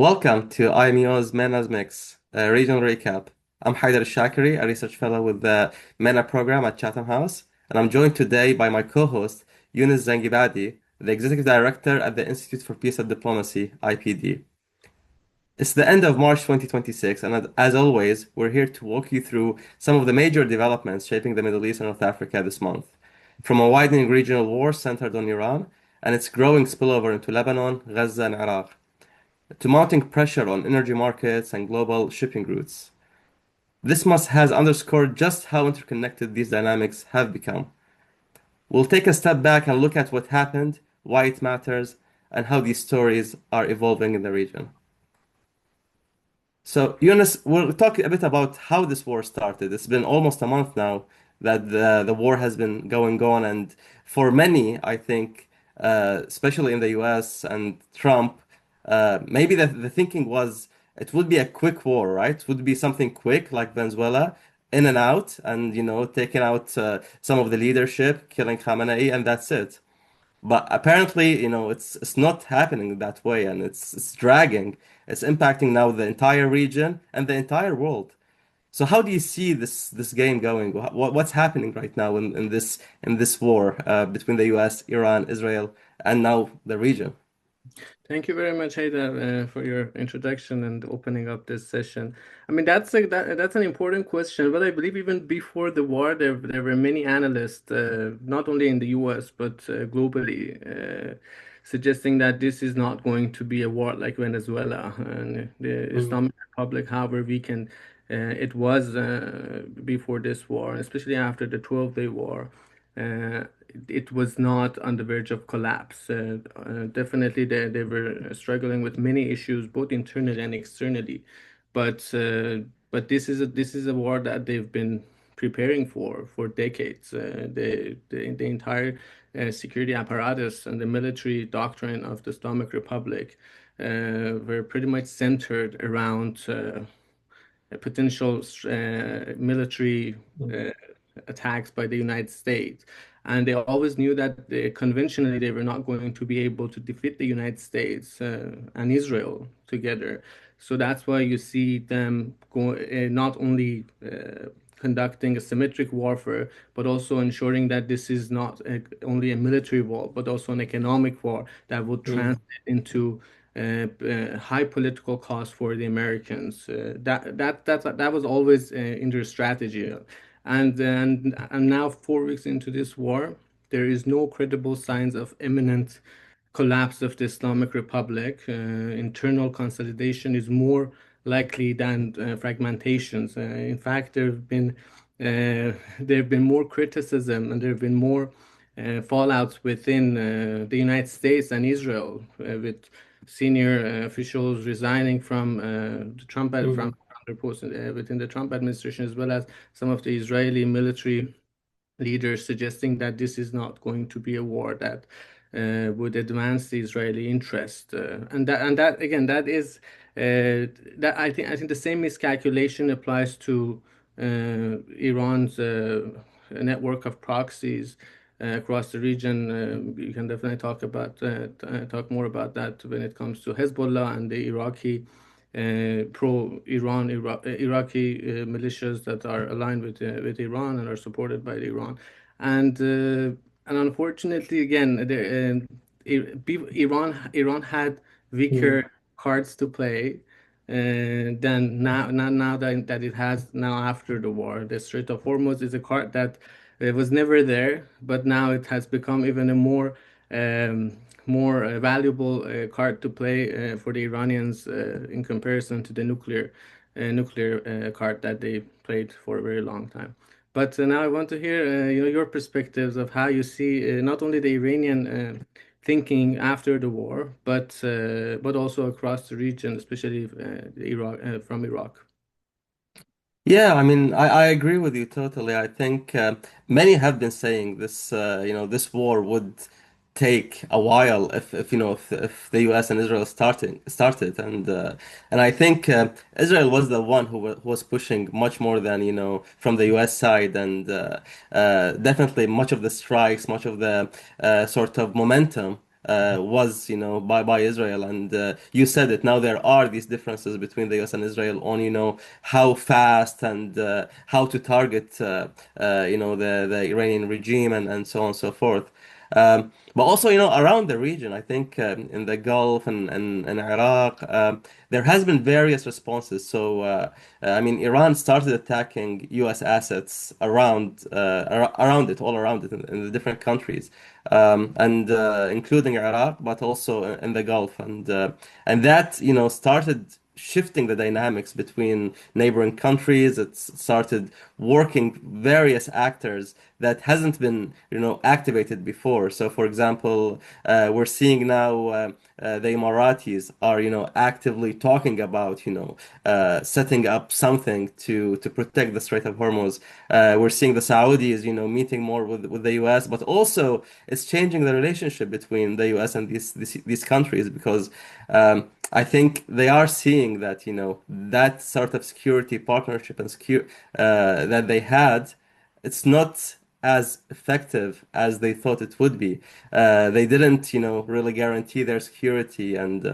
Welcome to IMEO's MENA's Mix, a regional recap. I'm Hayder Al Shakeri, a research fellow with the MENA program at Chatham House, and I'm joined today by my co-host, Younes Zangiabadi, the executive director at the Institute for Peace and Diplomacy, IPD. It's the end of March 2026, and as always, we're here to walk you through some of the major developments shaping the Middle East and North Africa this month. From a widening regional war centered on Iran and its growing spillover into Lebanon, Gaza, and Iraq, to mounting pressure on energy markets and global shipping routes. This must has underscored just how interconnected these dynamics have become. We'll take a step back and look at what happened, why it matters, and how these stories are evolving in the region. So, Eunice, we'll talk a bit about how this war started. It's been almost a month now that the war has been going on, and for many, I think, especially in the US and Trump, maybe the thinking was it would be a quick war, right? It would be something quick like Venezuela, in and out, and taking out some of the leadership, killing Khamenei, and that's it. But apparently, it's not happening that way, and it's dragging. It's impacting now the entire region and the entire world. So how do you see this game going? What's happening right now in this war between the U.S., Iran, Israel, and now the region? Thank you very much, Hayda, for your introduction and opening up this session. I mean, that's an important question, but I believe even before the war, there were many analysts, not only in the U.S. but globally, suggesting that this is not going to be a war like Venezuela and the Mm, Islamic Republic, however weakened it was before this war, especially after the 12-day war. Uh, it was not on the verge of collapse. Definitely, they were struggling with many issues, both internally and externally. But this is a war that they've been preparing for decades. The entire security apparatus and the military doctrine of the Islamic Republic were pretty much centered around potential military mm, uh, attacks by the United States. And they always knew that conventionally they were not going to be able to defeat the United States and Israel together. So that's why you see them not only conducting a symmetric warfare, but also ensuring that this is not only a military war, but also an economic war that would mm, translate into high political cost for the Americans. That was always in their strategy, and now 4 weeks into this war, there is no credible signs of imminent collapse of the Islamic Republic. Internal consolidation is more likely than fragmentations. In fact, there have been more criticism and there have been more fallouts within the United States and Israel, with senior officials resigning from the mm. from their posts within the Trump administration, as well as some of the Israeli military leaders suggesting that this is not going to be a war that would advance the Israeli interest. And that again, that is that I think the same miscalculation applies to Iran's network of proxies across the region. You can definitely talk more about that when it comes to Hezbollah and the Iraqi Iraqi militias that are aligned with Iran and are supported by Iran. And unfortunately, again, Iran had Mm. weaker cards to play than now that it has now after the war. The Strait of Hormuz is a card that was never there, but now it has become even a more valuable card to play for the Iranians in comparison to the nuclear card that they played for a very long time. But now I want to hear your perspectives of how you see not only the Iranian thinking after the war, but also across the region, especially Iraq from Iraq. Yeah, I mean, I agree with you totally. I think many have been saying this war would take a while if the U.S. and Israel started, and I think Israel was the one who was pushing much more than from the U.S. side, and definitely much of the strikes, much of the sort of momentum was, by Israel. And you said it. Now there are these differences between the U.S. and Israel on, how fast and how to target, the Iranian regime and so on and so forth. But also, around the region, I think in the Gulf and Iraq, there has been various responses. So, I mean, Iran started attacking U.S. assets around it, all around it, in the different countries, and including Iraq, but also in the Gulf, and that, started shifting the dynamics between neighboring countries. It started working various actors that hasn't been, activated before. So, for example, we're seeing now the Emiratis are, actively talking about, setting up something to protect the Strait of Hormuz. We're seeing the Saudis, meeting more with the U.S., but also it's changing the relationship between the U.S. and these countries because I think they are seeing that, that sort of security partnership and that they had, it's not as effective as they thought it would be. They didn't, really guarantee their security, and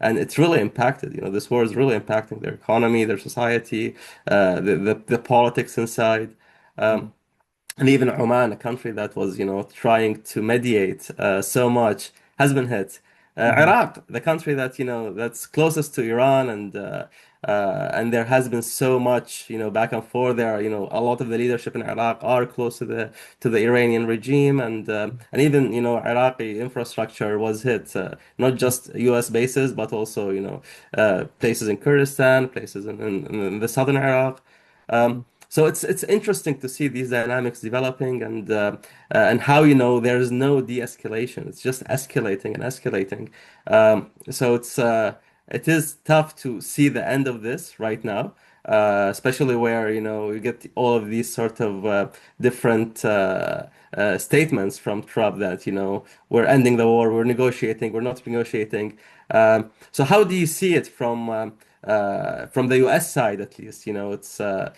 it's really impacted. This war is really impacting their economy, their society, the politics inside. Um, and even Oman, a country that was, trying to mediate so much, has been hit. Mhm. Iraq, the country that, that's closest to Iran, and there has been so much, back and forth. There are, a lot of the leadership in Iraq are close to the Iranian regime, and even, Iraqi infrastructure was hit, not just U.S. bases, but also, places in Kurdistan, places in the southern Iraq. So it's interesting to see these dynamics developing and how there is no de-escalation. It's just escalating and escalating. So it is tough to see the end of this right now, especially where you get all of these sort of different statements from Trump that we're ending the war, we're negotiating, we're not negotiating. So how do you see it from the U.S. side, at least? It's the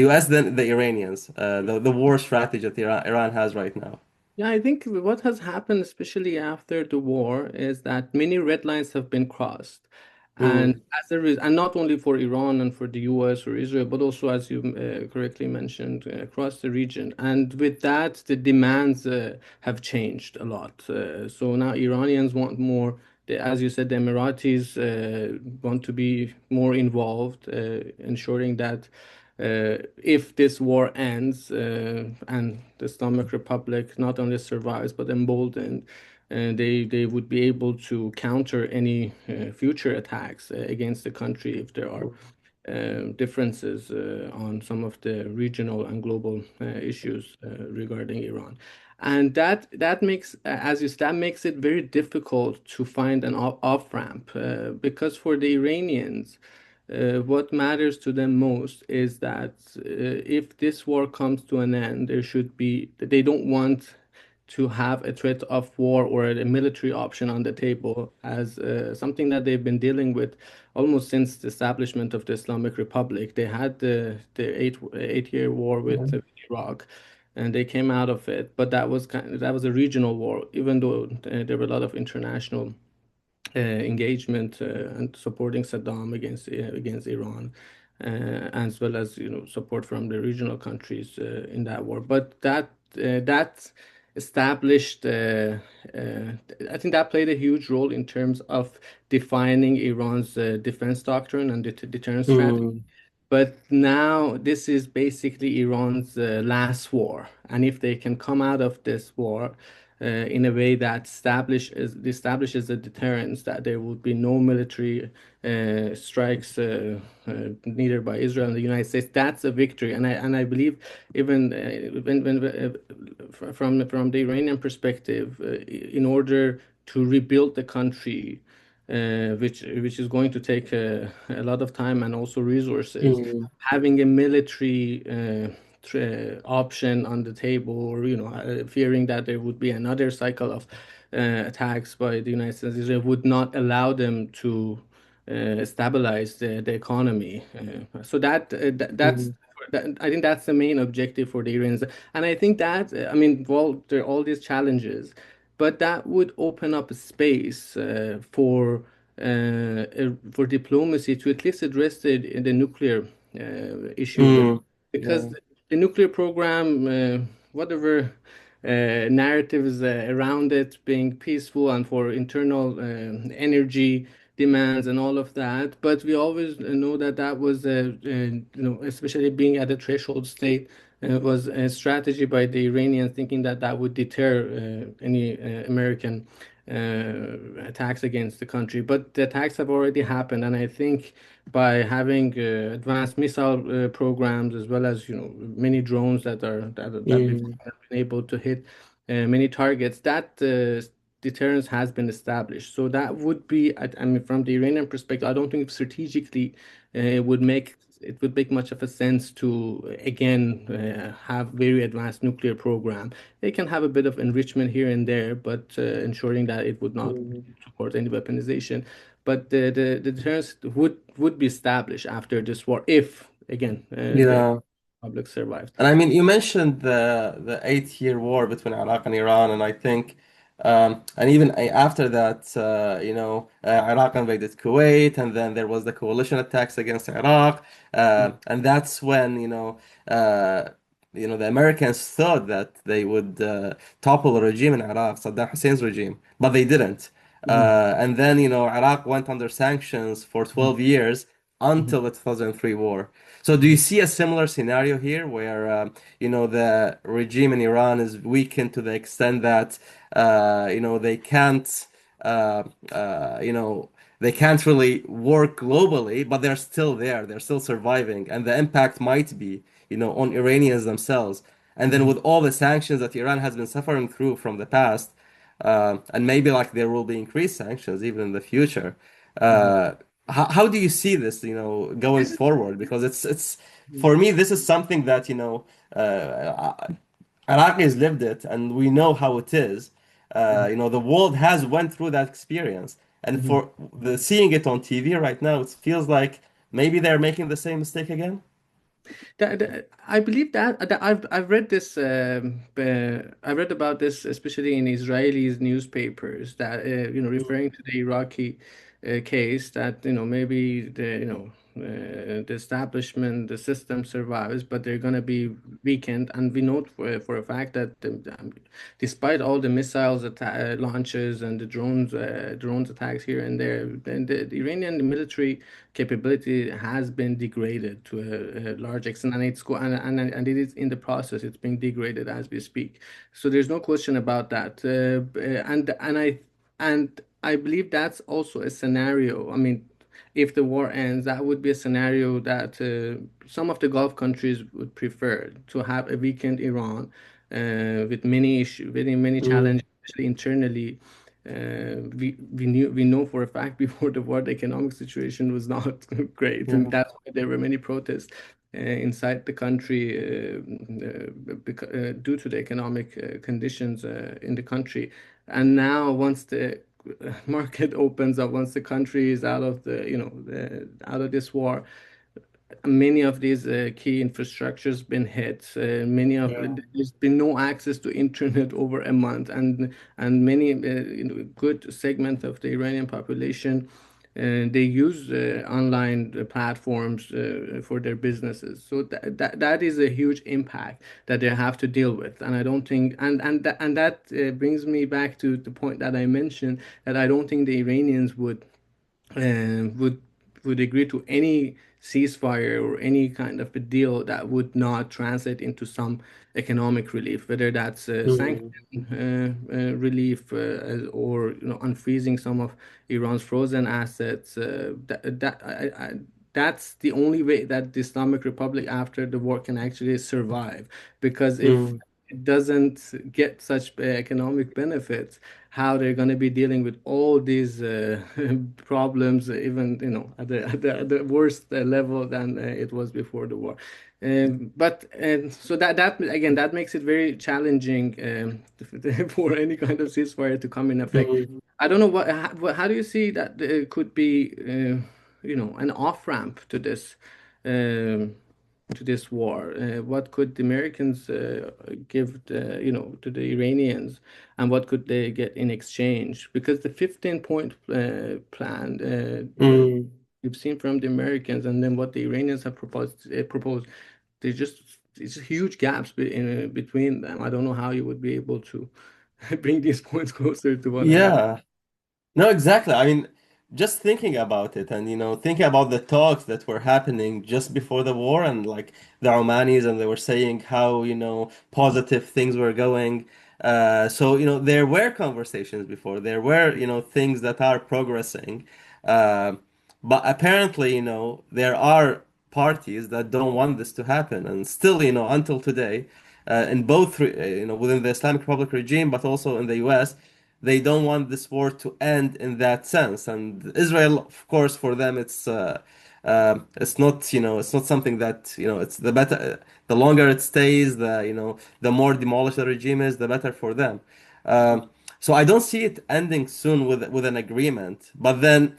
U.S., then the Iranians, the war strategy that Iran has right now. Yeah, I think what has happened, especially after the war, is that many red lines have been crossed. And Mm, and not only for Iran and for the US or Israel, but also, as you correctly mentioned, across the region. And with that, the demands have changed a lot. So now Iranians want more, as you said, the Emiratis want to be more involved, ensuring that if this war ends and the Islamic Republic not only survives but emboldened, they would be able to counter any future attacks against the country if there are differences on some of the regional and global issues regarding Iran. And that makes, as you said, that makes it very difficult to find an off ramp because for the Iranians, what matters to them most is that if this war comes to an end, they don't want to have a threat of war or a military option on the table as something that they've been dealing with almost since the establishment of the Islamic Republic. They had the 8 year war with Iraq, and they came out of it, but that was a regional war, even though there were a lot of international engagement and supporting Saddam against Iran, as well as support from the regional countries in that war. But that established, I think that played a huge role in terms of defining Iran's defense doctrine and deterrence strategy. mm, But now this is basically Iran's last war, and if they can come out of this war in a way that establishes a deterrence, that there would be no military strikes neither by Israel and the United States, that's a victory. And I believe even from the Iranian perspective, in order to rebuild the country, which is going to take a lot of time and also resources. mm, Having a military option on the table, or fearing that there would be another cycle of attacks by the United States, Israel would not allow them to stabilize the economy. So that's mm, I think that's the main objective for the Iranians, and I think that I mean, well, there are all these challenges. but that would open up a space for diplomacy to at least address the nuclear issue, Mm. because Yeah. the nuclear program, whatever narratives around it being peaceful and for internal energy demands and all of that, but we always know that that was especially being at a threshold state, was a strategy by the Iranians, thinking that that would deter any American attacks against the country. But the attacks have already happened, and I think by having advanced missile programs, as well as many drones that we've Mm. been able to hit many targets, that deterrence has been established. So that would be, I mean, from the Iranian perspective, I don't think strategically it would make much of a sense to again have very advanced nuclear program. They can have a bit of enrichment here and there, but ensuring that it would not Mm. support any weaponization. But the deterrence would be established after this war if again the Yeah. public survives. And I mean, you mentioned the 8 year war between Iraq and Iran, and I think, and even after that, Iraq invaded Kuwait, and then there was the coalition attacks against Iraq, and that's when the Americans thought that they would topple a regime in Iraq, Saddam Hussein's regime, but they didn't. Mhm, And then Iraq went under sanctions for mhm, 12 years mhm, until the 2003 war. So do you see a similar scenario here where the regime in Iran is weakened to the extent that they can't uh, uh, you know they can't really work globally, but they're still there, they're still surviving, and the impact might be on Iranians themselves. And then mhm, with all the sanctions that Iran has been suffering through from the past, and maybe like there will be increased sanctions even in the future. mhm. Uh, how do you see this, going This is forward? Because it's for me, this is something that, Iraqis lived it, and we know how it is. The world has went through that experience, and mhm. for the seeing it on TV right now, it feels like maybe they're making the same mistake again. I believe that I've read this. I read about this, especially in Israeli newspapers, that referring to the Iraqi case, that maybe the establishment, the system survives, but they're going to be weakened. And we know for a fact that despite all the missiles launches and the drones attacks here and there, then the Iranian military capability has been degraded to a large extent, and and it is in the process. It's being degraded as we speak. So there's no question about that. And I believe that's also a scenario. I mean, if the war ends, that would be a scenario that some of the Gulf countries would prefer to have a weakened Iran with many issues, many Mm, challenges, especially internally. We know for a fact before the war the economic situation was not great, and yeah. that's why there were many protests inside the country due to the economic conditions in the country. And now, once the market opens up, once the country is out of out of this war, many of these key infrastructures been hit. Many of Yeah. there's been no access to internet over a month, and many good segment of the Iranian population. They use online platforms for their businesses, so that is a huge impact that they have to deal with. And I don't think, and that brings me back to the point that I mentioned, that I don't think the Iranians uh, would would agree to any ceasefire or any kind of a deal that would not translate into some economic relief, whether that's sanction Mm, relief or unfreezing some of Iran's frozen assets. That's the only way that the Islamic Republic after the war can actually survive. Because if mm, it doesn't get such economic benefits, how they're going to be dealing with all these problems, even at the worst level than it was before the war. But so that again that makes it very challenging for any kind of ceasefire to come in effect. mm. I don't know how do you see that could be an off ramp to this? Um, to this war? What could the Americans give to the Iranians, and what could they get in exchange? Because the 15-point plan, Mm. you've seen from the Americans, and then what the Iranians have proposed, there's just it's just huge gaps between them. I don't know how you would be able to bring these points closer to one another. Yeah. No, exactly. I mean, just thinking about it and, thinking about the talks that were happening just before the war and like the Omanis and they were saying how, positive things were going. So, there were conversations before. There were, things that are progressing. Uh, but apparently, there are parties that don't want this to happen. And still, until today, in both, within the Islamic Republic regime, but also in the US, they don't want this war to end in that sense. And Israel, of course, for them, it's not, it's not something that, it's the better, the longer it stays, the more demolished the regime is, the better for them. So I don't see it ending soon with an agreement. But then,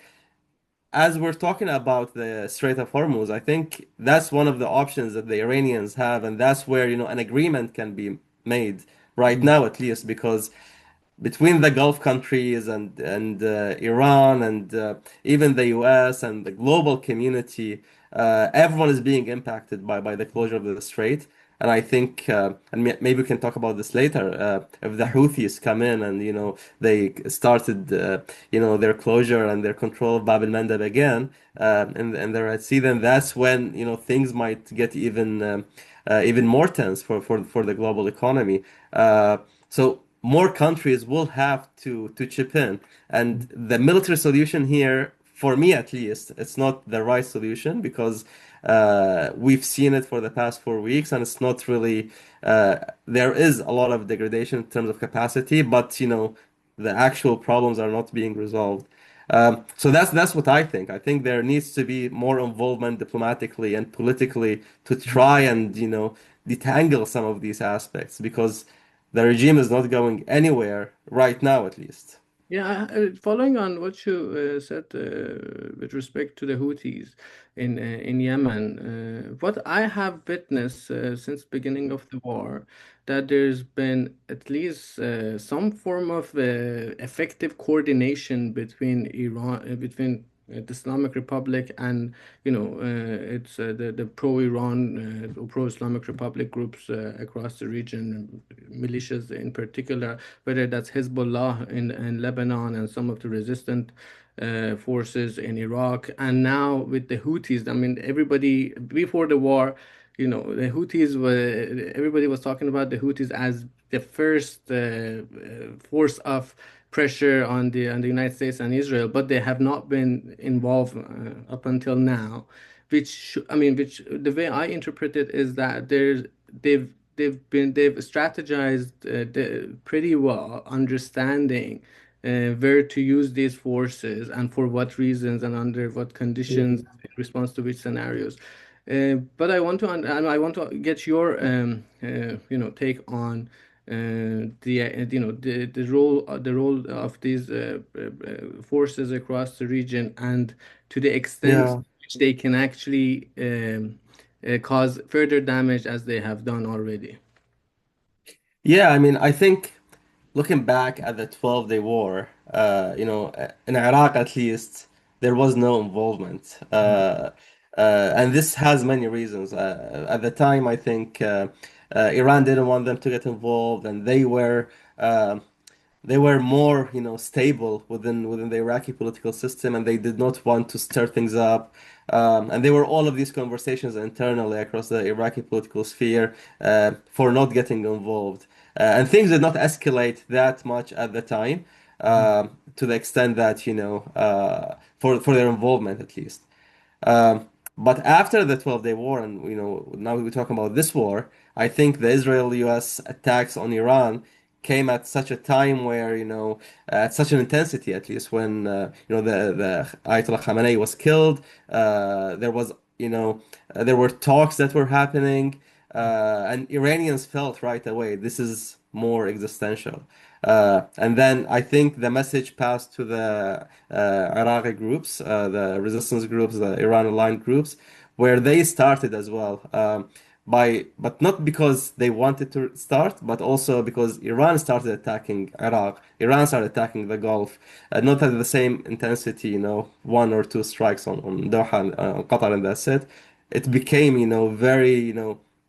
as we're talking about the Strait of Hormuz, I think that's one of the options that the Iranians have, and that's where, an agreement can be made right Mm. now, at least, because between the Gulf countries and Iran and even the US and the global community, everyone is being impacted by the closure of the strait. And I think, and maybe we can talk about this later, if the Houthis come in and they started their closure and their control of Bab el Mandeb again in the Red Sea, then that's when things might get even more tense for the global economy. So more countries will have to chip in, and the military solution here, for me at least, it's not the right solution because we've seen it for the past 4 weeks, and it's not really. There is a lot of degradation in terms of capacity, but the actual problems are not being resolved. So that's what I think. I think there needs to be more involvement diplomatically and politically to try and detangle some of these aspects because the regime is not going anywhere right now, at least. Yeah, following on what you said with respect to the Houthis in Yemen, what I have witnessed since beginning of the war, that there's been at least some form of effective coordination between between the Islamic Republic and it's the pro-Iran or pro-Islamic Republic groups across the region, militias in particular, whether that's Hezbollah in Lebanon and some of the resistant forces in Iraq, and now with the Houthis. I mean, everybody before the war, the Houthis were everybody was talking about the Houthis as the first force of pressure on the United States and Israel, but they have not been involved up until now. Which the way I interpret it is that they've strategized pretty well, understanding where to use these forces and for what reasons and under what conditions Mhm. in response to which scenarios. But and I want to get your take on the role of these forces across the region, and to the extent Yeah. which they can actually cause further damage as they have done already. Yeah, I mean, I think looking back at the 12-day war, in Iraq at least, there was no involvement. And this has many reasons. At the time, I think Iran didn't want them to get involved, and uh, they were more, stable within the Iraqi political system, and they did not want to stir things up. And there were all of these conversations internally across the Iraqi political sphere for not getting involved. And things did not escalate that much at the time, to the extent that, for their involvement at least. But after the 12-day war, and now we're talking about this war, I think the Israel-US attacks on Iran came at such a time where, at such an intensity, at least when the Ayatollah Khamenei was killed, there was, there were talks that were happening, and Iranians felt right away this is more existential. And then I think the message passed to the Iraqi groups, the resistance groups, the Iran aligned groups, where they started as well. But not because they wanted to start, but also because Iran started attacking Iraq. Iran started attacking the Gulf, not at the same intensity, one or two strikes on Doha and Qatar, and that's it. It became, very,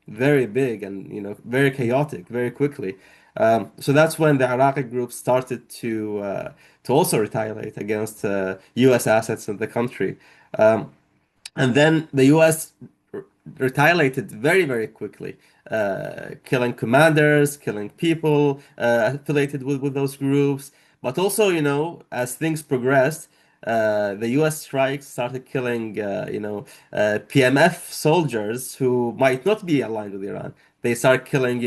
very big and, very chaotic very quickly. So that's when the Iraqi group started to also retaliate against U.S. assets in the country. Um, and then the US retaliated very, very quickly, killing commanders, killing people affiliated with those groups. But also, as things progressed, the US strikes started killing, PMF soldiers who might not be aligned with Iran. They start killing,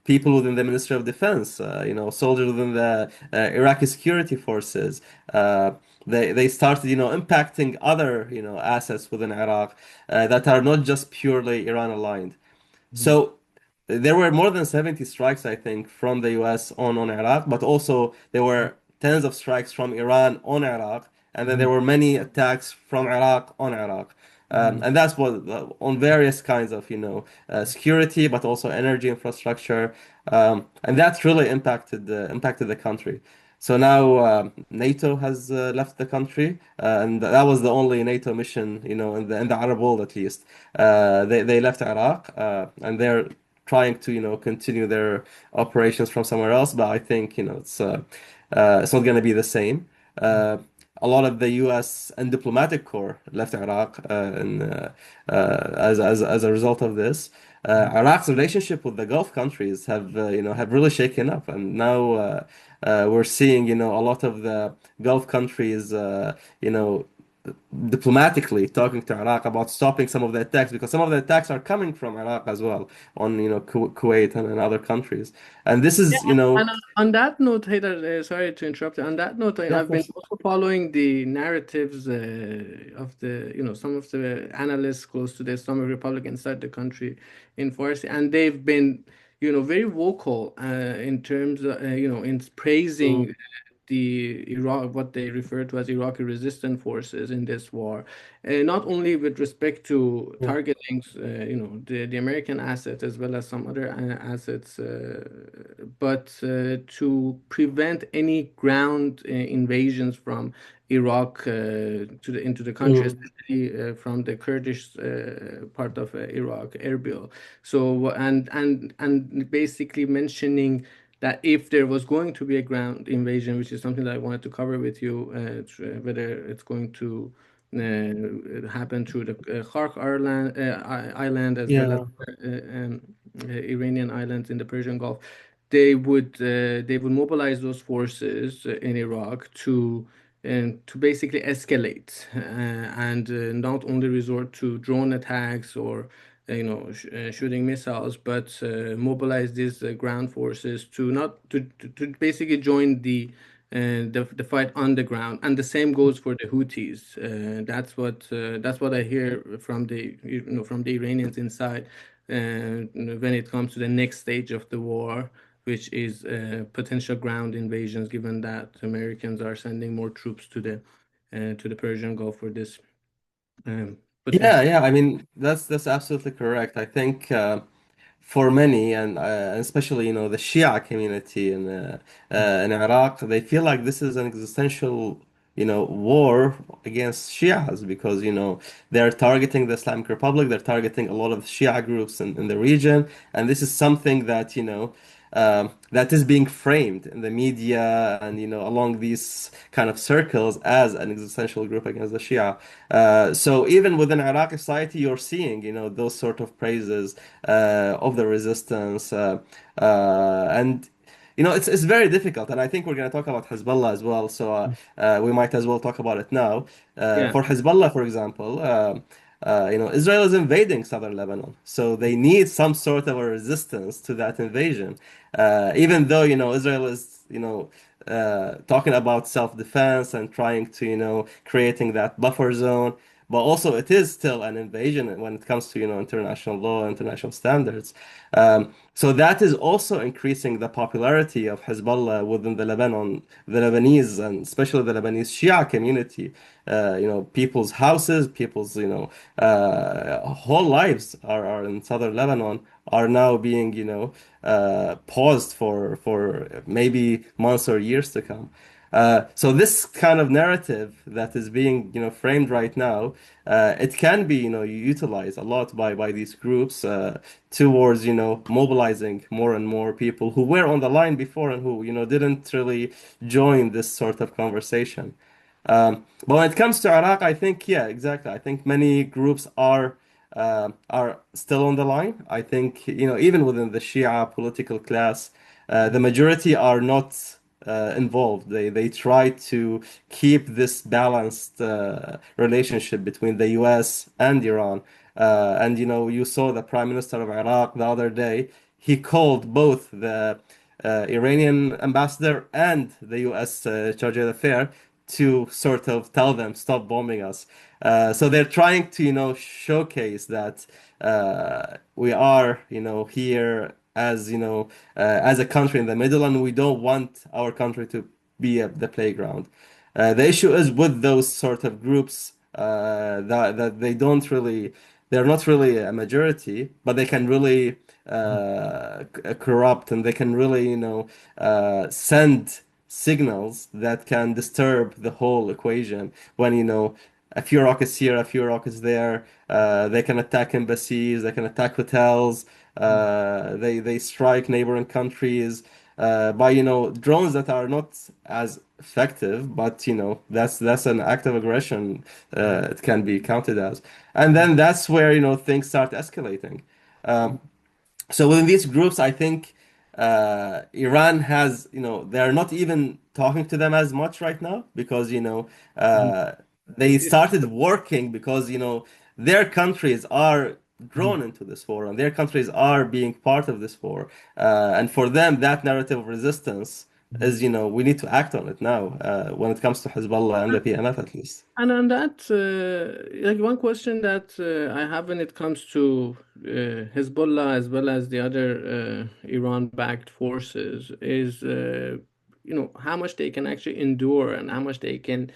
people within the Ministry of Defense, soldiers within the Iraqi security forces. They started, impacting other, assets within Iraq that are not just purely Iran aligned. So there were more than 70 strikes, I think, from the US on Iraq, but also there were tens of strikes from Iran on Iraq, and then there were many attacks from Iraq on Iraq. And that's what on various kinds of, security, but also energy infrastructure, and that's really impacted the country. So now NATO has left the country, and that was the only NATO mission, in the Arab world at least. They left Iraq, and they're trying to, continue their operations from somewhere else. But I think, it's not going to be the same. A lot of the U.S. and diplomatic corps left Iraq, as a result of this. Iraq's relationship with the Gulf countries have really shaken up, and now we're seeing, a lot of the Gulf countries, diplomatically talking to Iraq about stopping some of the attacks, because some of the attacks are coming from Iraq as well on, Kuwait and other countries. And this Yeah, is, and on that note, Hayder, sorry to interrupt you. On that note, yeah, of I've been course. also following the narratives of some of the analysts close to the Islamic Republic inside the country in Farsi, and they've been, very vocal in terms of, in Mm, praising the Iraq, what they refer to as Iraqi resistance forces in this war, not only with respect to yeah. targeting, the American assets as well as some other assets, but to prevent any ground invasions from Iraq into the country, Mm, especially from the Kurdish part of Iraq, Erbil. So and basically mentioning that if there was going to be a ground invasion, which is something that I wanted to cover with you, whether it's going to happen through the Khark island as well as yeah. Iranian islands in the Persian Gulf, they would mobilize those forces in Iraq to basically escalate and not only resort to drone attacks or shooting missiles, but mobilize these ground forces to not to basically join the fight on the ground. And the same goes for the Houthis. That's what I hear from from the Iranians inside when it comes to the next stage of the war, which is potential ground invasions, given that Americans are sending more troops to the Persian Gulf for this Yeah, potential. yeah. I mean, that's absolutely correct. I think for many, and especially, the Shia community in Iraq, they feel like this is an existential, war against Shias, because, they're targeting the Islamic Republic, they're targeting a lot of Shia groups in the region, and this is something that, that is being framed in the media and, along these kind of circles as an existential group against the Shia. So even within Iraqi society, you're seeing, those sort of praises of the resistance, and it's very difficult, and I think we're going to talk about Hezbollah as well. So we might as well talk about it now. Yeah. For Hezbollah, for example, Israel is invading southern Lebanon, so they need some sort of a resistance to that invasion. Even though Israel is talking about self-defense and trying to creating that buffer zone. but also it is still an invasion when it comes to, international law, international standards. So that is also increasing the popularity of Hezbollah within the Lebanon, the Lebanese, and especially the Lebanese Shia community. People's houses, people's, whole lives are in southern Lebanon are now being, paused for maybe months or years to come. So this kind of narrative that is being, framed right now, it can be, utilized a lot by these groups towards, mobilizing more and more people who were on the line before and who, didn't really join this sort of conversation. But when it comes to Iraq, I think, yeah, exactly. I think many groups are still on the line. I think, even within the Shia political class, the majority are not involved. They try to keep this balanced relationship between the U.S. and Iran. And you saw the Prime Minister of Iraq the other day. He called both the Iranian ambassador and the U.S. Charge d'Affaires to sort of tell them stop bombing us. So they're trying to, showcase that we are, here as, as a country in the middle, and we don't want our country to be the playground. The issue is with those sort of groups that they're not really a majority, but they can really corrupt and they can really, send signals that can disturb the whole equation when, a few rockets here, a few rockets there. They can attack embassies, they can attack hotels, they strike neighboring countries by drones that are not as effective, but that's an act of aggression. It can be counted as, and then that's where things start escalating. Um, so within these groups, I think Iran has, they're not even talking to them as much right now because, they started working because, their countries are drawn into this war and their countries are being part of this war. And for them, that narrative of resistance is, we need to act on it now when it comes to Hezbollah and the PNF at least. And on that, like one question that I have when it comes to Hezbollah as well as the other Iran-backed forces is, how much they can actually endure and how much they can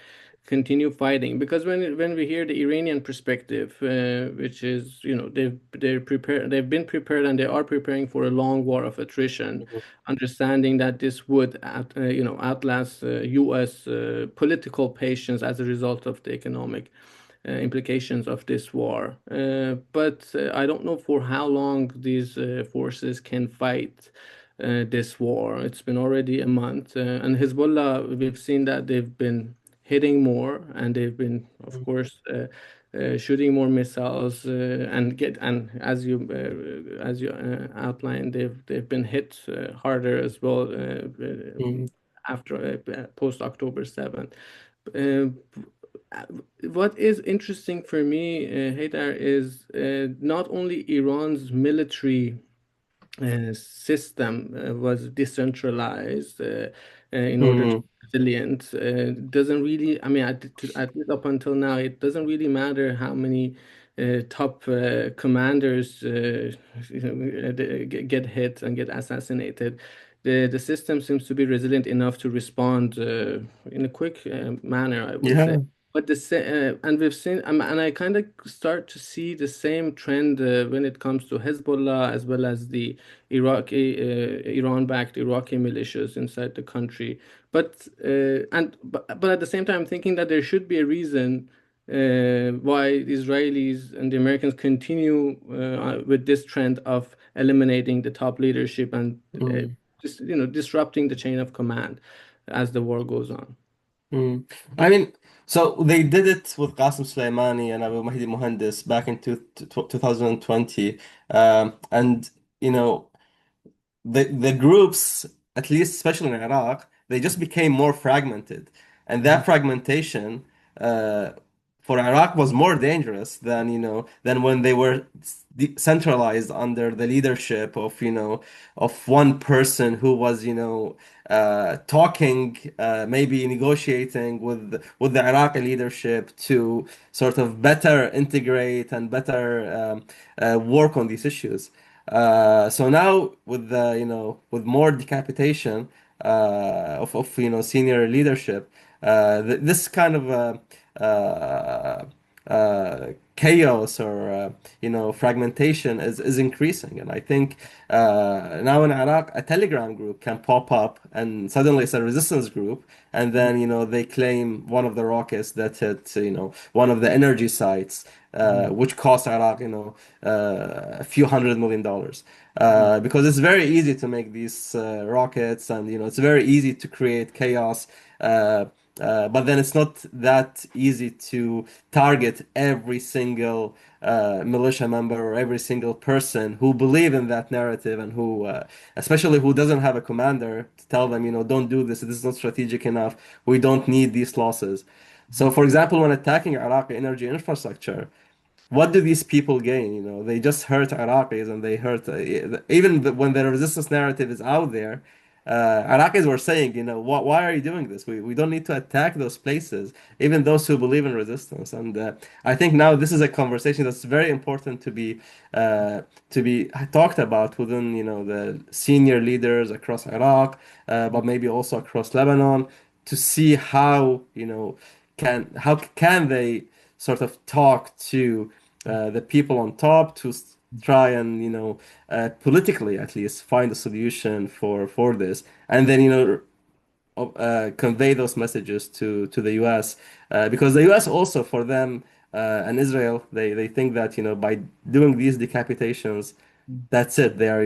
continue fighting. Because when we hear the Iranian perspective, which is, they've been prepared and they are preparing for a long war of attrition, understanding that this would outlast U.S. Political patience as a result of the economic implications of this war. But I don't know for how long these forces can fight this war. It's been already a month, and Hezbollah, we've seen that they've been hitting more, and they've been, of course, shooting more missiles, and as you outlined, they've been hit harder as well Mm, after post October 7th. Uh, what is interesting for me, Haydar, is not only Iran's military system was decentralized in order to mm, be resilient. Doesn't really, I mean, at least up until now, it doesn't really matter how many top commanders get hit and get assassinated. The system seems to be resilient enough to respond in a quick manner, I would say. yeah. But and we've seen, and I kind of start to see the same trend when it comes to Hezbollah as well as the Iran-backed Iraqi militias inside the country. But at the same time, I'm thinking that there should be a reason why the Israelis and the Americans continue with this trend of eliminating the top leadership and Mm, just disrupting the chain of command as the war goes on. mm. I mean, so they did it with Qasem Soleimani and Abu Mahdi Mohandes back in 2020. And, you know, the groups, at least especially in Iraq, they just became more fragmented, and that fragmentation uh, for Iraq was more dangerous than, than when they were centralized under the leadership of, of one person who was, talking, maybe negotiating with the Iraqi leadership to sort of better integrate and better work on these issues. So now with the, with more decapitation of senior leadership, this kind of chaos or fragmentation is increasing, and I think now in Iraq a Telegram group can pop up and suddenly it's a resistance group, and then they claim one of the rockets that hit one of the energy sites, which cost Iraq a few $100 million. Because it's very easy to make these rockets, and it's very easy to create chaos. Uh, but then it's not that easy to target every single militia member or every single person who believe in that narrative and who, especially who doesn't have a commander to tell them, don't do this. This is not strategic enough. We don't need these losses. So, for example, when attacking Iraqi energy infrastructure, what do these people gain? They just hurt Iraqis, and they hurt when the resistance narrative is out there. Iraqis were saying, why are you doing this? We don't need to attack those places, even those who believe in resistance. And I think now this is a conversation that's very important to be talked about within, the senior leaders across Iraq, but maybe also across Lebanon, to see how, how can they sort of talk to the people on top to try and politically at least find a solution for this, and then convey those messages to the U.S. Because the U.S. also for them and Israel, they think that by doing these decapitations, that's it, they are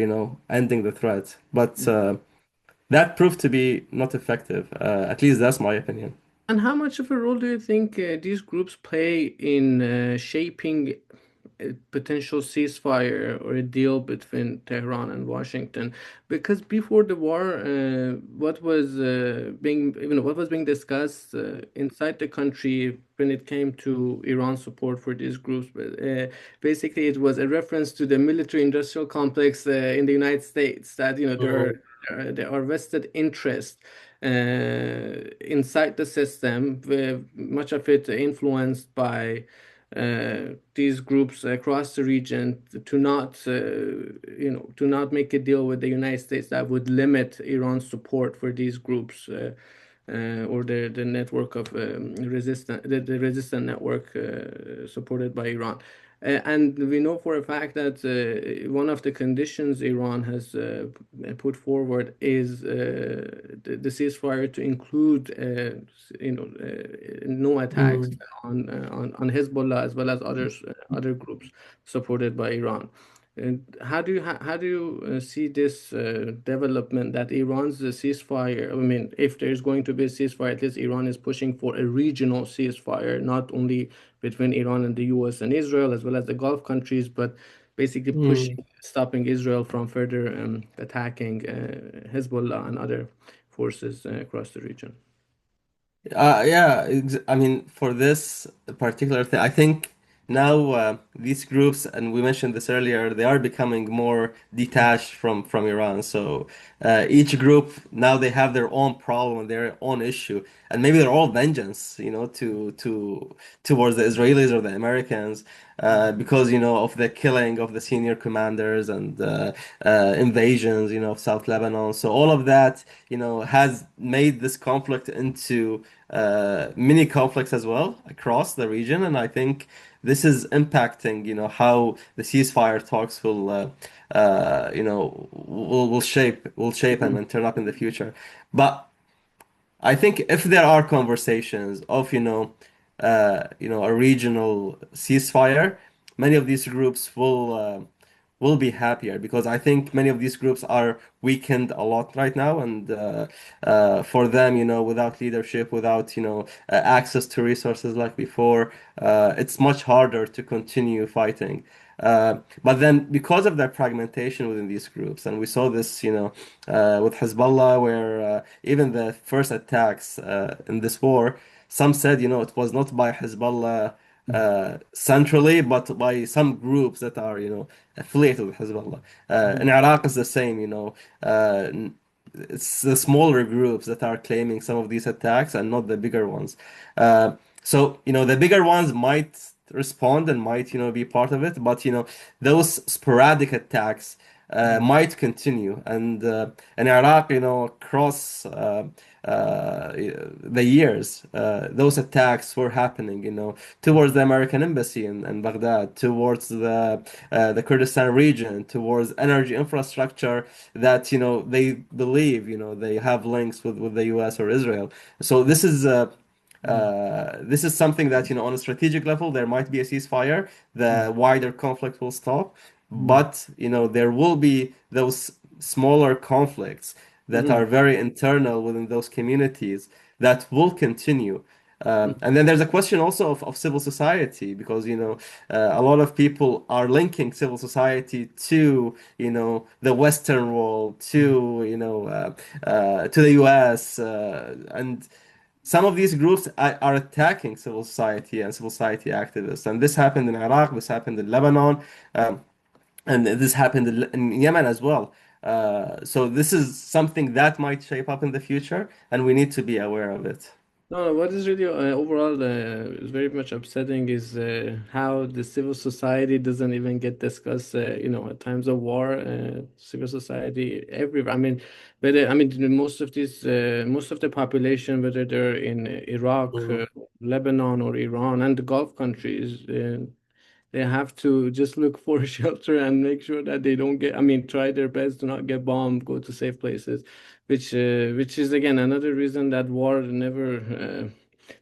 ending the threat, but that proved to be not effective, at least that's my opinion. And how much of a role do you think these groups play in shaping a potential ceasefire or a deal between Tehran and Washington? Because before the war, what was being discussed inside the country when it came to Iran's support for these groups, basically it was a reference to the military-industrial complex in the United States, that Mhm. there are vested interests inside the system, much of it influenced by these groups across the region, to not make a deal with the United States that would limit Iran's support for these groups, or the network of the resistant network supported by Iran. And we know for a fact that one of the conditions Iran has put forward is the ceasefire to include, no attacks Mhm. on Hezbollah as well as other groups supported by Iran. And how do you see this development that Iran's ceasefire? I mean, if there's going to be a ceasefire, at least Iran is pushing for a regional ceasefire, not only between Iran and the U.S. and Israel, as well as the Gulf countries, but basically pushing, Mhm. stopping Israel from further attacking Hezbollah and other forces across the region. Yeah, I mean, for this particular thing, I think now these groups, and we mentioned this earlier, they are becoming more detached from Iran. So each group now they have their own problem, their own issue, and maybe they're all vengeance, to towards the Israelis or the Americans, because of the killing of the senior commanders and invasions, of South Lebanon. So all of that, has made this conflict into mini conflicts as well across the region, and I think this is impacting, how the ceasefire talks will shape and turn up in the future. But I think if there are conversations of, a regional ceasefire, many of these groups will be happier, because I think many of these groups are weakened a lot right now, and for them, without leadership, without access to resources like before, it's much harder to continue fighting. But then, because of that fragmentation within these groups, and we saw this, with Hezbollah, where even the first attacks in this war, some said, it was not by Hezbollah centrally, but by some groups that are, affiliated with Hezbollah. In Iraq, it's the same, it's the smaller groups that are claiming some of these attacks and not the bigger ones. So, the bigger ones might respond and might, be part of it, but, those sporadic attacks might continue. And in Iraq, across the years, those attacks were happening, towards the American embassy in Baghdad, towards the Kurdistan region, towards energy infrastructure that, they believe, they have links with the US or Israel. So this is something that, on a strategic level, there might be a ceasefire, the wider conflict will stop, but, there will be those smaller conflicts that are very internal within those communities that will continue. And then there's a question also of civil society because, a lot of people are linking civil society to, the Western world, to, to the US, and some of these groups are attacking civil society and civil society activists. And this happened in Iraq, this happened in Lebanon, and this happened in Yemen as well. So this is something that might shape up in the future, and we need to be aware of it. No, no, what is really overall is very much upsetting is how the civil society doesn't even get discussed. At times of war, civil society everywhere. I mean, whether I mean most of the population, whether they're in Iraq, Mhm. Lebanon, or Iran, and the Gulf countries, they have to just look for shelter and make sure that they don't get, I mean, try their best to not get bombed, go to safe places, which is again another reason that war never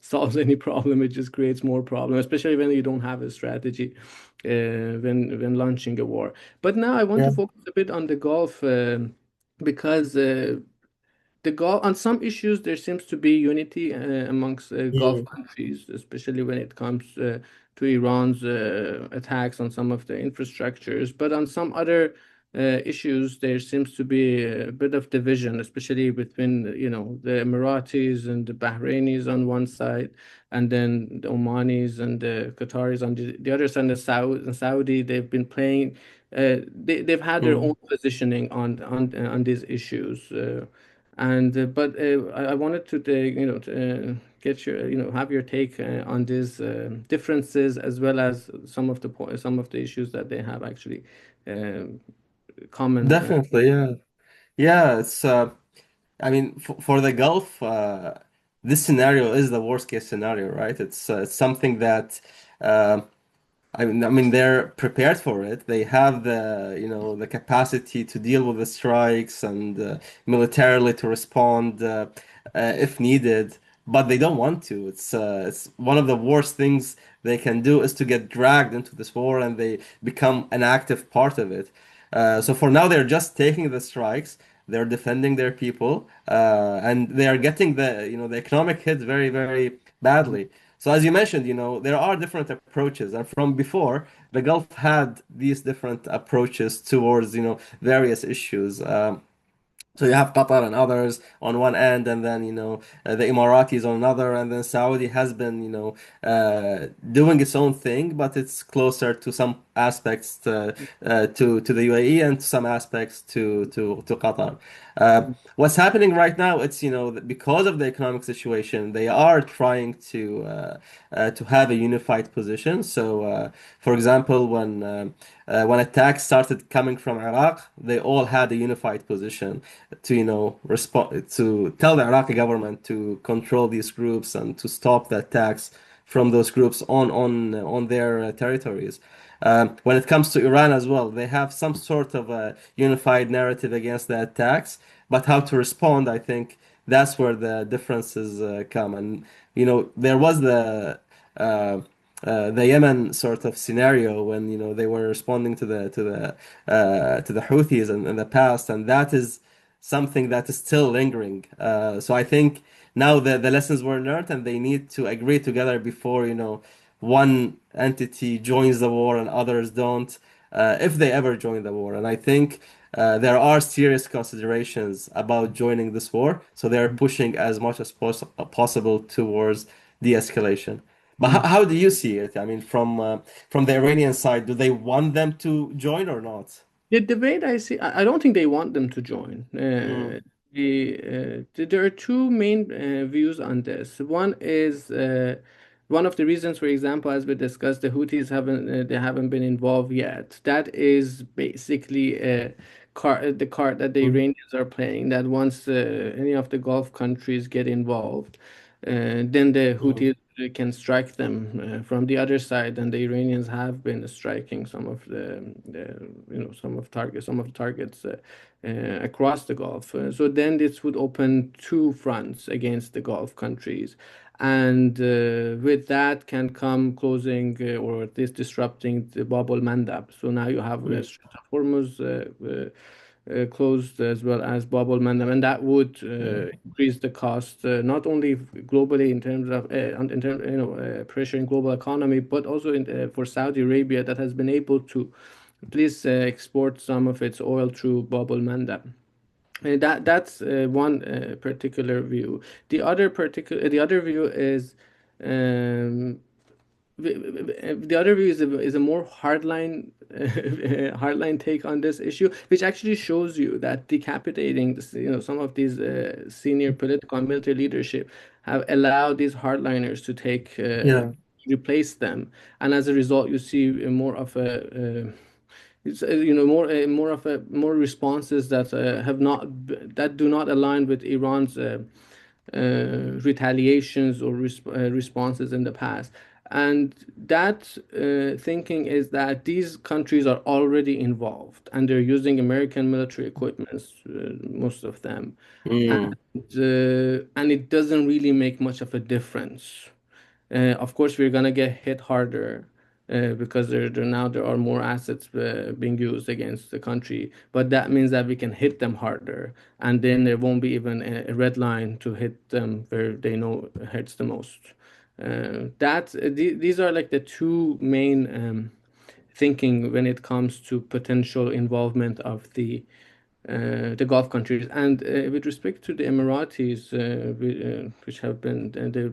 solves any problem. It just creates more problem, especially when you don't have a strategy when launching a war. But now I want to Yeah. focus a bit on the Gulf because the Gulf, on some issues, there seems to be unity amongst Gulf Mhm. countries, especially when it comes to Iran's attacks on some of the infrastructures. But on some other issues, there seems to be a bit of division, especially between, the Emiratis and the Bahrainis on one side, and then the Omanis and the Qataris on the other side, and the Saudi, they've been playing. They've had their own Mhm. positioning on these issues. And but I wanted to get your have your take on these differences as well as some of the issues that they have actually um common. Definitely, yeah. Yeah, it's I mean, for the Gulf, this scenario is the worst case scenario, right? It's something that uh, I mean, they're prepared for it. They have the capacity to deal with the strikes and militarily to respond if needed, but they don't want to. It's one of the worst things they can do is to get dragged into this war and they become an active part of it. So for now, they're just taking the strikes. They're defending their people, and they are getting the economic hit very, very badly. So as you mentioned, there are different approaches, and from before, the Gulf had these different approaches towards, various issues. So you have Qatar and others on one end, and then the Emiratis on another, and then Saudi has been doing its own thing, but it's closer to some aspects to the UAE and to some aspects to Qatar. What's happening right now? It's because of the economic situation, they are trying to have a unified position. So, for example, when attacks started coming from Iraq, they all had a unified position to respond to tell the Iraqi government to control these groups and to stop the attacks from those groups on their territories. When it comes to Iran as well, they have some sort of a unified narrative against the attacks, but how to respond, I think that's where the differences come. And there was the Yemen sort of scenario when they were responding to the Houthis in the past, and that is something that is still lingering. So I think now the lessons were learned, and they need to agree together before one entity joins the war and others don't, if they ever join the war. And I think there are serious considerations about joining this war, so they're pushing as much as possible towards de-escalation. But how do you see it? I mean, from the Iranian side, do they want them to join or not? The debate I see, I don't think they want them to join. Mm, There are two main views on this. One is one of the reasons, for example, as we discussed, the Houthis haven't been involved yet. That is basically the card that the mm, Iranians are playing. That once any of the Gulf countries get involved, then the mm, Houthis can strike them from the other side, and the Iranians have been striking some of the targets across the Gulf. So then this would open two fronts against the Gulf countries, and with that can come closing or at least disrupting the Bab al Mandab. So now you have mm, Strait of Hormuz closed as well as Bab al Mandab, and that would increase the cost not only globally in terms of pressure in global economy, but also for Saudi Arabia that has been able to at least export some of its oil through Bab al Mandab. That's one particular view. The other view is um, the other view is a more hardline hardline take on this issue, which actually shows you that decapitating some of these senior political and military leadership have allowed these hardliners to take yeah. replace them, and as a result, you see more of a it's more responses that that do not align with Iran's retaliations or responses in the past. And that thinking is that these countries are already involved and they're using American military equipment, most of them. Mm, And it doesn't really make much of a difference. Of course, we're gonna get hit harder because there are more assets being used against the country. But that means that we can hit them harder, and then there won't be even a red line to hit them where they know it hurts the most. These are like the two main thinking when it comes to potential involvement of the Gulf countries. And with respect to the Emiratis, which have been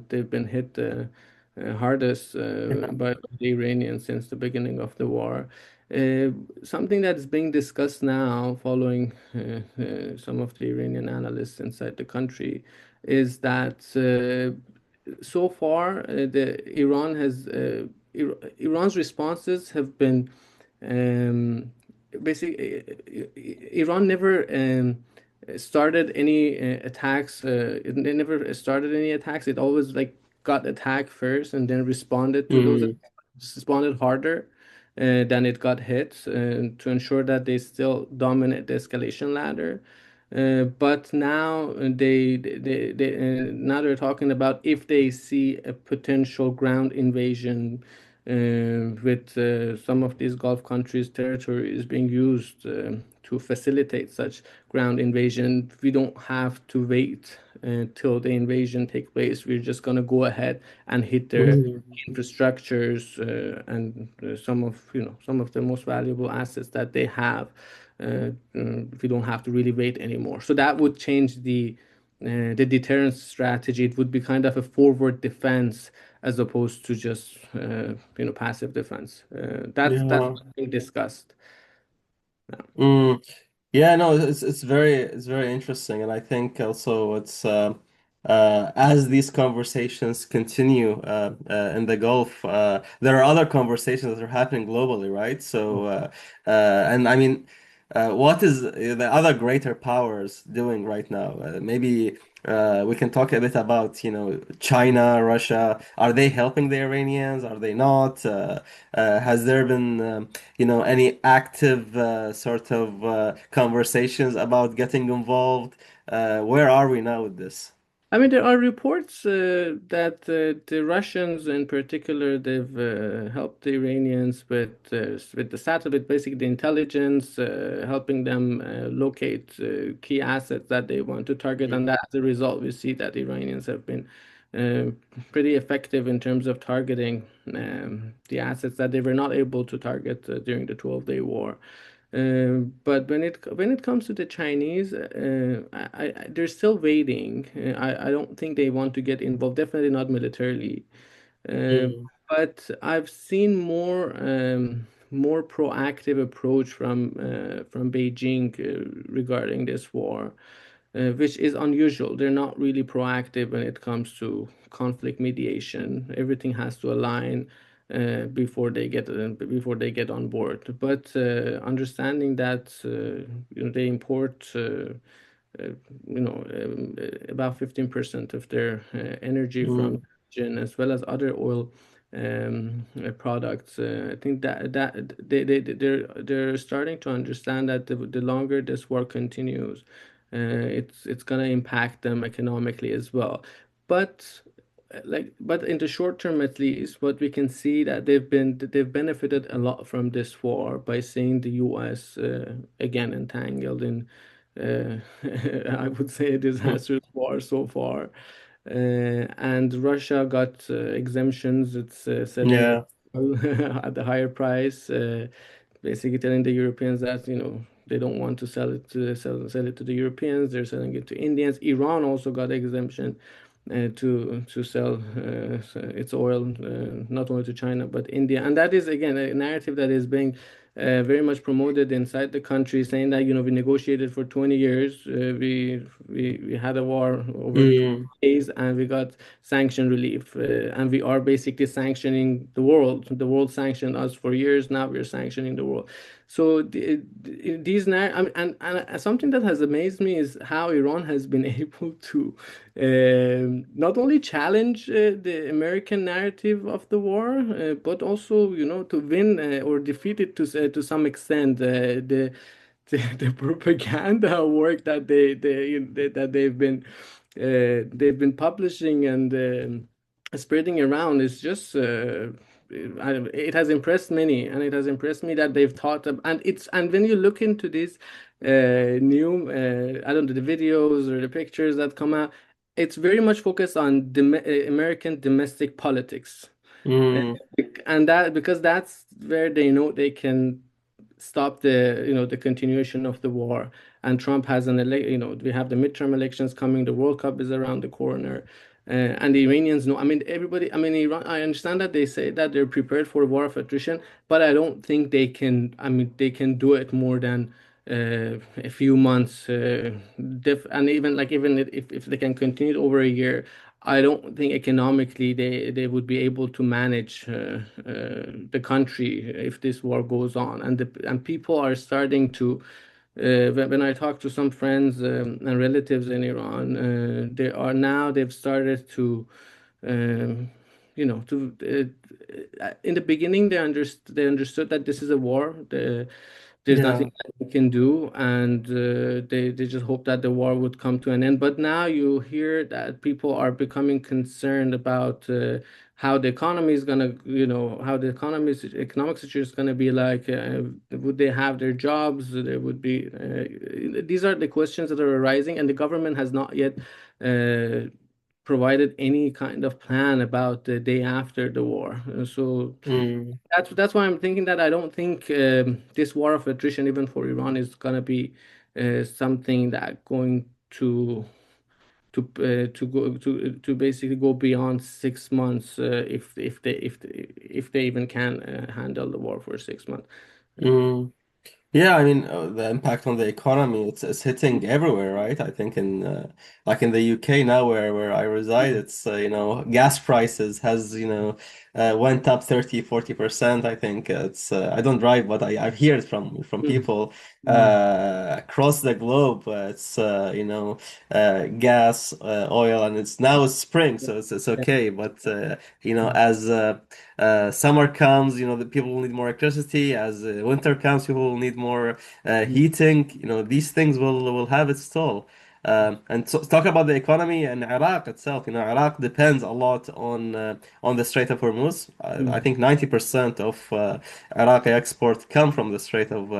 they've been hit hardest yeah. by the Iranians since the beginning of the war. Uh, Something that's being discussed now, following some of the Iranian analysts inside the country, is that so far Iran's responses have been um, basically Iran never started any attacks. They never started any attacks. It always like got attacked first and then responded to those Mm, attacks, responded harder than it got hit to ensure that they still dominate the escalation ladder. But now now they're talking about if they see a potential ground invasion with some of these Gulf countries' territories being used to facilitate such ground invasion. We don't have to wait till the invasion take place. We're just gonna go ahead and hit their mm, infrastructures and some of the most valuable assets that they have. We don't have to really wait anymore. So that would change the deterrence strategy. It would be kind of a forward defense as opposed to just passive defense. That's yeah. what's being discussed. Yeah. Mm. Yeah, no, it's very interesting, and I think also it's as these conversations continue in the Gulf, there are other conversations that are happening globally, right? So, and I mean, what is the other greater powers doing right now? Maybe we can talk a bit about, China, Russia. Are they helping the Iranians? Are they not? Has there been any active sort of conversations about getting involved? Where are we now with this? I mean, there are reports that the Russians, in particular, they've helped the Iranians with the satellite, basically the intelligence, helping them locate key assets that they want to target, and that as a result, we see that the Iranians have been uh, pretty effective in terms of targeting the assets that they were not able to target during the 12-day war. But when it comes to the Chinese, they're still waiting. I don't think they want to get involved. Definitely not militarily. Uh, Mm. but I've seen more proactive approach from Beijing regarding this war, which is unusual. They're not really proactive when it comes to conflict mediation. Everything has to align before they get on board. But understanding that they import uh, about 15% of their energy from Mm. region as well as other oil products. I think that they're starting to understand that the longer this war continues, it's gonna impact them economically as well. But but in the short term at least, what we can see that they've benefited a lot from this war by seeing the US again entangled in I would say a disastrous war so far. And Russia got exemptions. It's selling Yeah. at the higher price, basically telling the Europeans that they don't want to sell it to the Europeans. They're selling it to Indians. Iran also got exemption to sell its oil not only to China but India, and that is again a narrative that is being very much promoted inside the country, saying that we negotiated for 20 years, we had a war over Mm. days, and we got sanction relief, and we are basically sanctioning the world. The world sanctioned us for years. Now we're sanctioning the world. So I mean, and something that has amazed me is how Iran has been able to not only challenge the American narrative of the war, but also, to win or defeat it to some extent. The propaganda work that they've been publishing and spreading around is just it has impressed many, and it has impressed me that they've and when you look into these new I don't know, the videos or the pictures that come out, it's very much focused on American domestic politics. Uh, Mm. and that because that's where they know they can stop the continuation of the war. And Trump has we have the midterm elections coming, the World Cup is around the corner, and the Iranians know. I mean, everybody. I mean, Iran. I understand that they say that they're prepared for a war of attrition, but I don't think they can. I mean, they can do it more than a few months, and even if they can continue it over a year, I don't think economically they would be able to manage the country if this war goes on. And people are starting to, when I talk to some friends and relatives in Iran, they've started to, um, in the beginning they understood that this is a war. There's nothing Yeah. that we can do, and they just hope that the war would come to an end. But now you hear that people are becoming concerned about how the economy is gonna, how the economic situation is gonna be like. Would they have their jobs? There would be. These are the questions that are arising, and the government has not yet uh, provided any kind of plan about the day after the war. So Mm. that's why I'm thinking that I don't think this war of attrition, even for Iran, is gonna be something that going to basically go beyond 6 months if they even can handle the war for 6 months. Mm. Yeah, I mean, the impact on the economy, it's hitting everywhere, right? I think in like in the UK now where I reside, it's gas prices has, went up 30-40%. I think it's I don't drive, but I hear it from Mm, people mm, across the globe. It's gas, oil, and it's spring, so it's yeah, okay. But mm, as summer comes, the people will need more electricity. As winter comes, people will need more mm, heating. These things will have its toll. And so, talk about the economy and Iraq itself. Iraq depends a lot on the Strait of Hormuz. I mm, think 90% of Iraqi exports come from the Strait of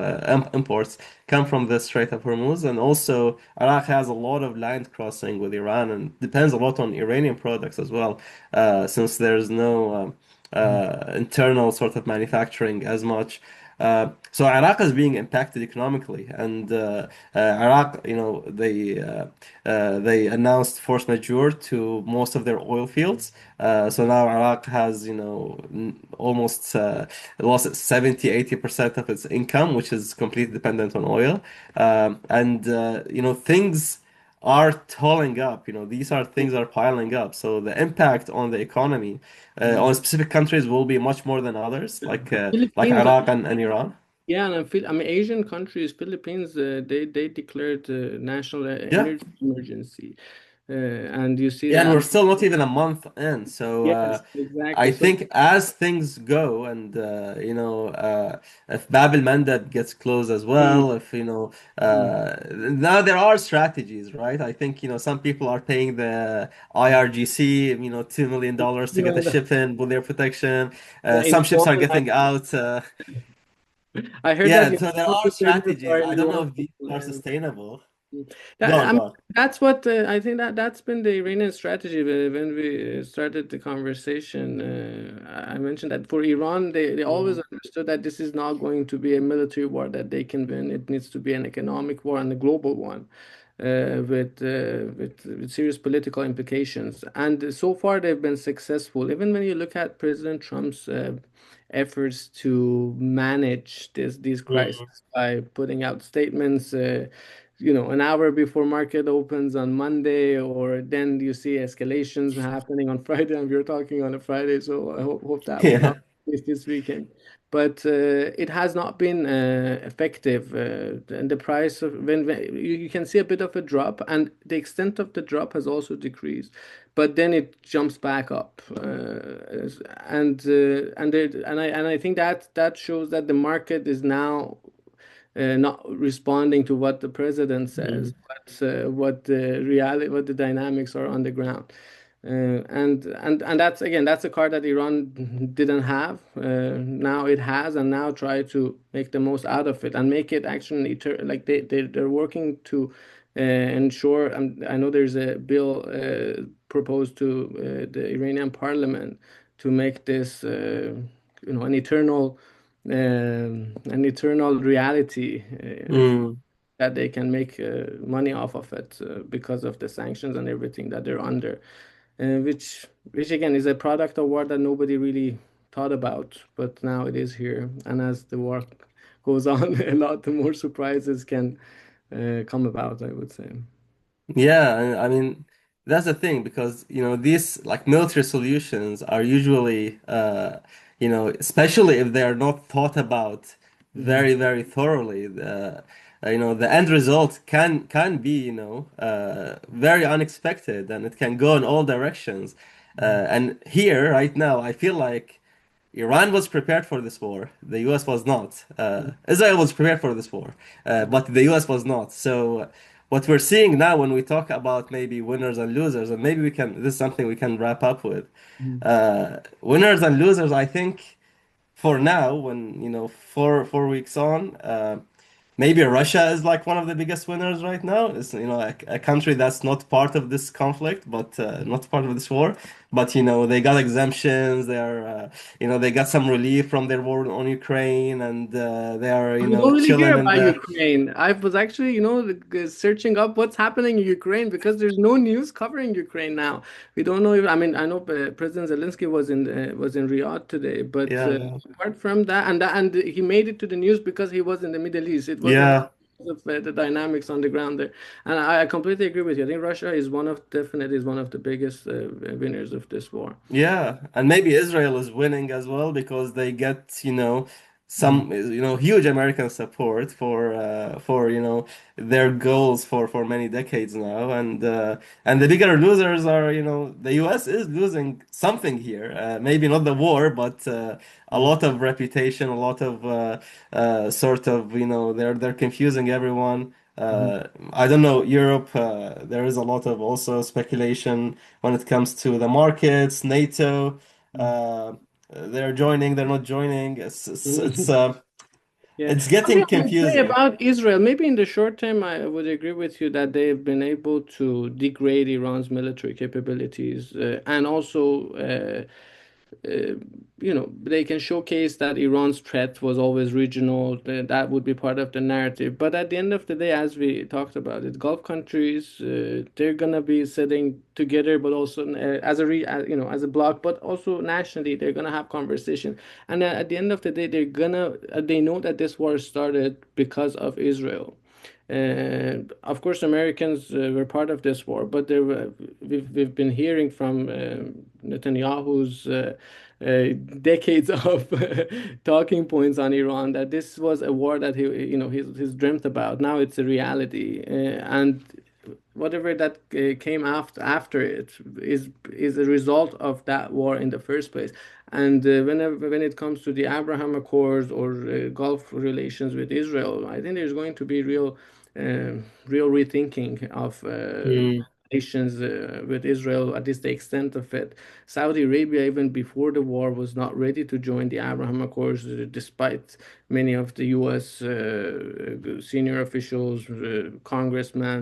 imports come from the Strait of Hormuz, and also Iraq has a lot of land crossing with Iran and depends a lot on Iranian products as well, since there's no internal sort of manufacturing as much. So Iraq is being impacted economically, and Iraq, they announced force majeure to most of their oil fields. So now Iraq has, almost lost 70-80% of its income, which is completely dependent on oil. And things are tolling up. These are things are piling up. So the impact on the economy on specific countries will be much more than others, The like Philippines, Iraq and Iran. yeah, and I mean Asian countries, Philippines, they declared national Yeah. energy emergency, and you see Yeah, and that. we're still not even a month in. So Yes, I exactly. So think as things go, and if Bab el Mandeb gets closed as mm, well, if mm. now there are strategies, right? I think some people are paying the IRGC, $2 million to You get a know, ship in with their protection. the Some ships are informal. getting out. I heard that Yeah, the so there are presidents strategies. are I in the don't know one. if these are sustainable. Go That, on, I go mean, on. that's what I think that's been the Iranian strategy when we started the conversation. I mentioned that for Iran, they always Mm, understood that this is not going to be a military war that they can win. It needs to be an economic war and a global one. With serious political implications, and so far they've been successful. Even when you look at President Trump's efforts to manage these mm. crises by putting out statements, an hour before market opens on Monday, or then you see escalations happening on Friday, and we're talking on a Friday, so I hope that will not Yeah. be this weekend. But it has not been effective. And the price of when you can see a bit of a drop, and the extent of the drop has also decreased, but then it jumps back up, and I think that shows that the market is now not responding to what the president says, Mm. but what the reality, what the dynamics are on the ground. And that's a card that Iran didn't have. Now it has, and now try to make the most out of it and make it actually like they're working to ensure. I know there's a bill proposed to the Iranian parliament to make this an eternal reality, Mm. that they can make money off of it because of the sanctions and everything that they're under, which again is a product of war that nobody really thought about, but now it is here. And as the war goes on, a lot more surprises can come about, I would say. Yeah, and I mean that's the thing because these like military solutions are usually especially if they are not thought about Mhm. very very thoroughly. The end result can be very unexpected and it can go in all directions. And here right now I feel like Iran was prepared for this war. The US was not. Israel was prepared for this war, but the US was not. So, what we're seeing now when we talk about maybe winners and losers, and maybe this is something we can wrap up with. Winners and losers, I think, for now, when, 4 weeks on, maybe Russia is like one of the biggest winners right now. It's a country that's not part of this conflict, but not part of this war. But they got exemptions. They got some relief from their war on Ukraine, and they are We don't really hear chilling in about the Ukraine. I was actually, searching up what's happening in Ukraine because there's no news covering Ukraine now. We don't know if, I mean, I know President Zelensky was in Riyadh today, but yeah yeah apart from that, and he made it to the news because he was in the Middle East. It wasn't yeah. because of the dynamics on the ground there. And I completely agree with you. I think Russia definitely is one of the biggest winners of this war. Yeah, and maybe Israel is winning as well because they get, Mm. some, huge American support for, their goals for many decades now. And the bigger losers are, the US is losing something here. Maybe not the war, but a Mm. lot of reputation, a lot of sort of, they're confusing everyone. Mhm. I don't know, Europe, there is a lot of also speculation when it comes to the markets, NATO, they're joining, they're not joining. It's it's it's, Mhm. uh, Yeah. it's One thing getting I would say confusing. about Israel, maybe in the short term, I would agree with you that they've been able to degrade Iran's military capabilities, and also uh, they can showcase that Iran's threat was always regional. That would be part of the narrative. But at the end of the day, as we talked about it, Gulf countries, they're gonna be sitting together, but also as a bloc, but also nationally, they're gonna have conversation. And at the end of the day, they know that this war started because of Israel. Of course, Americans were part of this war, but we've been hearing from Netanyahu's decades of talking points on Iran that this was a war that he's dreamt about. Now it's a reality, and whatever that came after it is a result of that war in the first place. And when it comes to the Abraham Accords or Gulf relations with Israel, I think there's going to be real rethinking of relations with Israel, at least the extent of it. Saudi Arabia, even before the war, was not ready to join the Abraham Accords, despite many of the U.S. Senior officials, congressmen,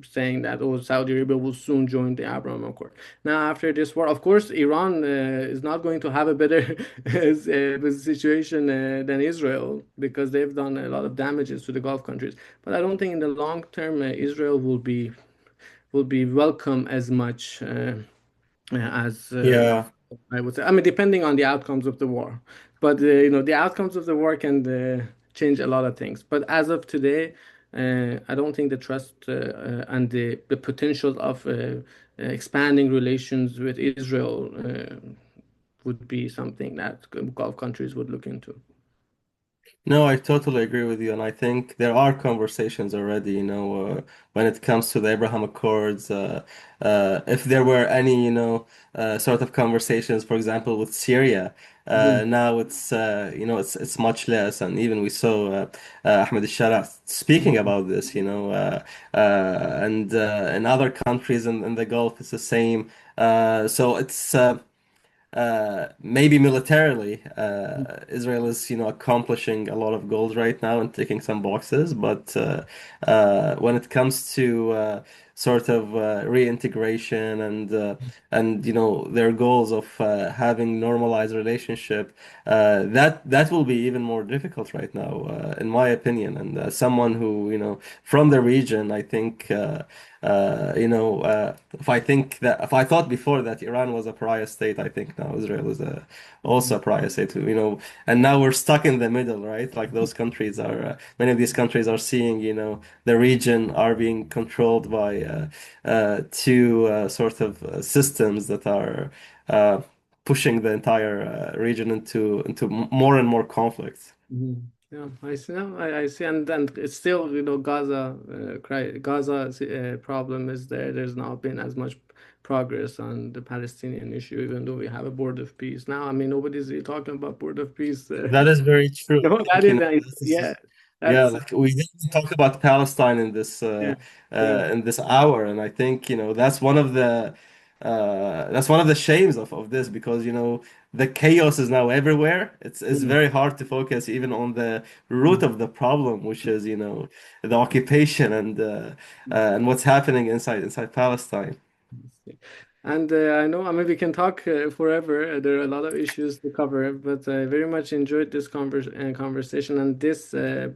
saying that Saudi Arabia will soon join the Abraham Accord. Now, after this war, of course, Iran is not going to have a better situation than Israel because they've done a lot of damages to the Gulf countries. But I don't think in the long term Israel will be welcome as much as Yeah. I would say. I mean, depending on the outcomes of the war, but the outcomes of the war can change a lot of things. But as of today, I don't think the trust and the potential of expanding relations with Israel would be something that Gulf countries would look into. No, I totally agree with you, and I think there are conversations already, when it comes to the Abraham Accords. If there were any, sort of conversations, for example, with Syria, Mhm. now it's much less, and even we saw Ahmed al speaking Mhm. about this, and in other countries in the Gulf, it's the same. So it's maybe militarily, Israel is, accomplishing a lot of goals right now and ticking some boxes. But when it comes to sort of reintegration and their goals of having normalized relationship, that will be even more difficult right now, in my opinion. And someone who, from the region, I think. If I thought before that Iran was a pariah state, I think now Israel is also a pariah state, and now we're stuck in the middle, right? Like those countries are, many of these countries are seeing, the region are being controlled by two sort of systems that are uh, pushing the entire region into more and more conflict. Mhm. Yeah, I see. No, I see, and then it's still, Gaza problem is there. There's not been as much progress on the Palestinian issue, even though we have a board of peace now. I mean, nobody's really talking about board of peace. That is very true. No, I that think, is, this yeah, is, yeah, that's like we didn't talk about Palestine yeah, yeah. in this hour, and I think, that's one of the shames of this because, the chaos is now everywhere. It's Mhm. very hard to focus even on the root Mhm. of the problem, which is, the occupation and what's happening inside Palestine. And I know, I mean, we can talk forever. There are a lot of issues to cover, but I very much enjoyed this conversation. And this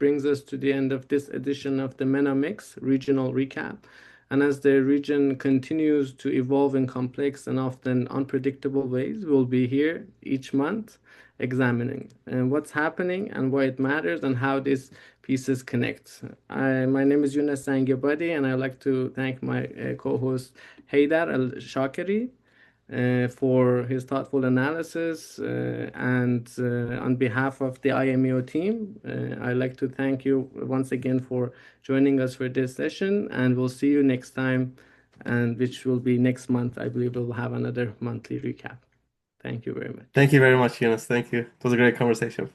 brings us to the end of this edition of the MENA Mix regional recap. And as the region continues to evolve in complex and often unpredictable ways, we'll be here each month examining what's happening and why it matters and how these pieces connect. My name is Younes Zangiabadi, and I'd like to thank my co-host Hayder Al Shakeri for his thoughtful analysis. And on behalf of the IMEO team, I'd like to thank you once again for joining us for this session. And we'll see you next time, and which will be next month. I believe we'll have another monthly recap. Thank you very much. Thank you very much, Yunus. Thank you. It was a great conversation.